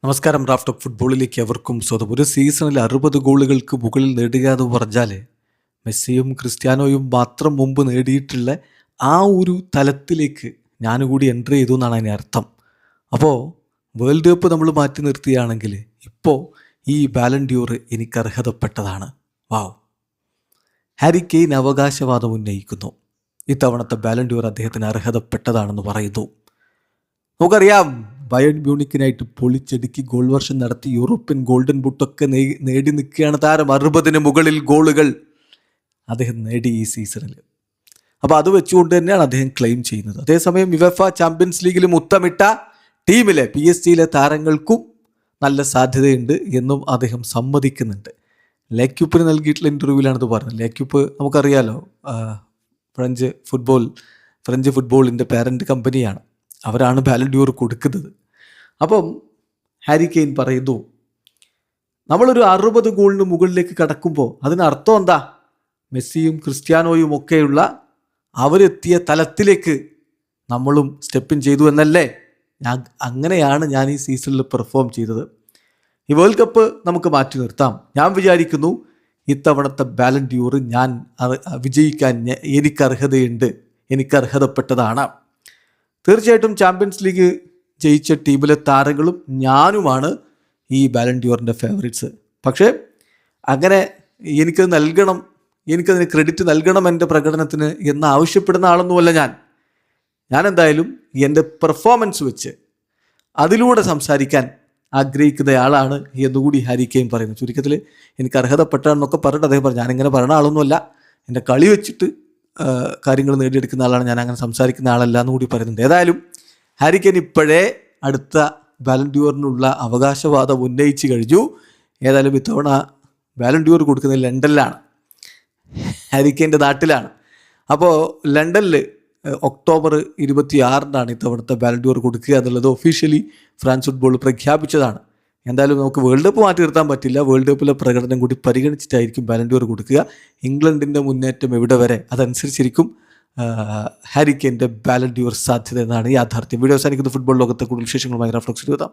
നമസ്കാരം. Raf talk ഫുട്ബോളിലേക്ക് എവർക്കും സ്വാഗതം. ഒരു സീസണിൽ 60 ഗോളുകൾക്ക് മുകളിൽ നേടുക എന്ന് പറഞ്ഞാൽ മെസ്സിയും ക്രിസ്ത്യാനോയും മാത്രം മുമ്പ് നേടിയിട്ടുള്ള ആ ഒരു തലത്തിലേക്ക് ഞാനുകൂടി എൻട്രി ചെയ്തു എന്നാണ് അതിൻ്റെ അർത്ഥം. അപ്പോൾ വേൾഡ് കപ്പ് നമ്മൾ മാറ്റി നിർത്തുകയാണെങ്കിൽ ഇപ്പോൾ ഈ ബാലൻ ഡ്യൂർ എനിക്ക് അർഹതപ്പെട്ടതാണ്. വാവ്. ഹാരി കെയ്ൻ അവകാശവാദം ഉന്നയിക്കുന്നു. ഇത്തവണത്തെ ബാലൻ ഡ്യൂർ അദ്ദേഹത്തിന് അർഹതപ്പെട്ടതാണെന്ന് പറയുന്നു. നമുക്കറിയാം, ബയേൺ മ്യൂണിക്കിനായിട്ട് പൊളിച്ചടുക്കി ഗോൾ വർഷം നടത്തി യൂറോപ്യൻ ഗോൾഡൻ ബൂട്ടൊക്കെ നേടി നിൽക്കുകയാണ് താരം. 60 മുകളിൽ ഗോളുകൾ അദ്ദേഹം നേടി ഈ സീസണിൽ. അപ്പോൾ അത് വെച്ചുകൊണ്ട് തന്നെയാണ് അദ്ദേഹം ക്ലെയിം ചെയ്യുന്നത്. അതേസമയം യുവേഫ ചാമ്പ്യൻസ് ലീഗിൽ മുത്തമിട്ട ടീമിലെ PSG താരങ്ങൾക്കും നല്ല സാധ്യതയുണ്ട് എന്നും അദ്ദേഹം സമ്മതിക്കുന്നുണ്ട്. ലേക്യൂപ്പിന് നൽകിയിട്ടുള്ള ഇൻ്റർവ്യൂവിലാണിത് പറഞ്ഞത്. ലേക്യൂപ്പ് നമുക്കറിയാലോ, ഫ്രഞ്ച് ഫുട്ബോളിൻ്റെ പാരൻറ്റ് കമ്പനിയാണ്. അവരാണ് ബാലൻ ഡ്യൂർ കൊടുക്കുന്നത്. അപ്പം ഹാരി കെയ്ൻ പറയുന്നു, നമ്മളൊരു 60 ഗോളിന് മുകളിലേക്ക് കടക്കുമ്പോൾ അതിനർത്ഥം എന്താ? മെസ്സിയും ക്രിസ്ത്യാനോയും ഒക്കെയുള്ള അവരെത്തിയ തലത്തിലേക്ക് നമ്മളും സ്റ്റെപ്പിൻ ചെയ്തു എന്നല്ലേ? അങ്ങനെയാണ് ഞാൻ ഈ സീസണിൽ പെർഫോം ചെയ്തത്. ഈ വേൾഡ് കപ്പ് നമുക്ക് മാറ്റി നിർത്താം. ഞാൻ വിചാരിക്കുന്നു ഇത്തവണത്തെ ബാലൻ ഡ്യൂർ ഞാൻ വിജയിക്കാൻ എനിക്ക് അർഹതപ്പെട്ടതാണ്. തീർച്ചയായിട്ടും ചാമ്പ്യൻസ് ലീഗ് ജയിച്ച ടീമിലെ താരങ്ങളും ഞാനുമാണ് ഈ ബാലൻ ഡ്യൂറിൻ്റെ ഫേവറേറ്റ്സ്. പക്ഷേ അങ്ങനെ എനിക്കതിന് ക്രെഡിറ്റ് നൽകണം എൻ്റെ പ്രകടനത്തിന് എന്ന് ആവശ്യപ്പെടുന്ന ആളൊന്നുമല്ല ഞാൻ എന്തായാലും എൻ്റെ പെർഫോമൻസ് വെച്ച് അതിലൂടെ സംസാരിക്കാൻ ആഗ്രഹിക്കുന്നയാളാണ് എന്നുകൂടി ഹാരി കെയ്ൻ പറയുന്നു. ചുരുക്കത്തിൽ എനിക്ക് അർഹതപ്പെട്ടാണെന്നൊക്കെ പറഞ്ഞിട്ട് അദ്ദേഹം പറഞ്ഞു, ഞാനിങ്ങനെ പറയുന്ന ആളൊന്നുമല്ല, എൻ്റെ കളി വെച്ചിട്ട് കാര്യങ്ങൾ നേടിയെടുക്കുന്ന ആളാണ്, ഞാൻ അങ്ങനെ സംസാരിക്കുന്ന ആളല്ല എന്നുകൂടി പറയുന്നുണ്ട്. ഏതായാലും ഹാരി കെയ്ൻ ഇപ്പോഴേ അടുത്ത ബാലൻ ഡ്യൂറിനുള്ള അവകാശവാദം ഉന്നയിച്ച് കഴിഞ്ഞു. ഏതായാലും ഇത്തവണ ബാലൻ ഡ്യൂർ കൊടുക്കുന്നത് ലണ്ടനിലാണ്, ഹാരി കെയ്ൻ്റെ നാട്ടിലാണ്. അപ്പോൾ ലണ്ടനിൽ ഒക്ടോബർ 26 ഇത്തവണത്തെ ബാലൻ ഡ്യൂർ കൊടുക്കുക എന്നുള്ളത് ഒഫീഷ്യലി ഫ്രാൻസ് ഫുട്ബോൾ പ്രഖ്യാപിച്ചതാണ്. എന്തായാലും നമുക്ക് വേൾഡ് കപ്പ് മാറ്റി നിർത്താൻ പറ്റില്ല. വേൾഡ് കപ്പിലെ പ്രകടനം കൂടി പരിഗണിച്ചിട്ടായിരിക്കും ബാലൻ ഡ്യൂർ കൊടുക്കുക. ഇംഗ്ലണ്ടിൻ്റെ മുന്നേറ്റം എവിടെ വരെ അതനുസരിച്ചിരിക്കും ഹാരി കെയ്ൻ്റെ ബാലൻ ഡ്യൂർ സാധ്യത എന്നാണ് യാഥാർത്ഥ്യം. വീഡിയോ അവസാനിക്കുന്ന ഫുട്ബോൾ ലോകത്തെ കൂടുതൽ വിശേഷങ്ങളുമായി റാഫ് ടോക്സിൽ എത്താം.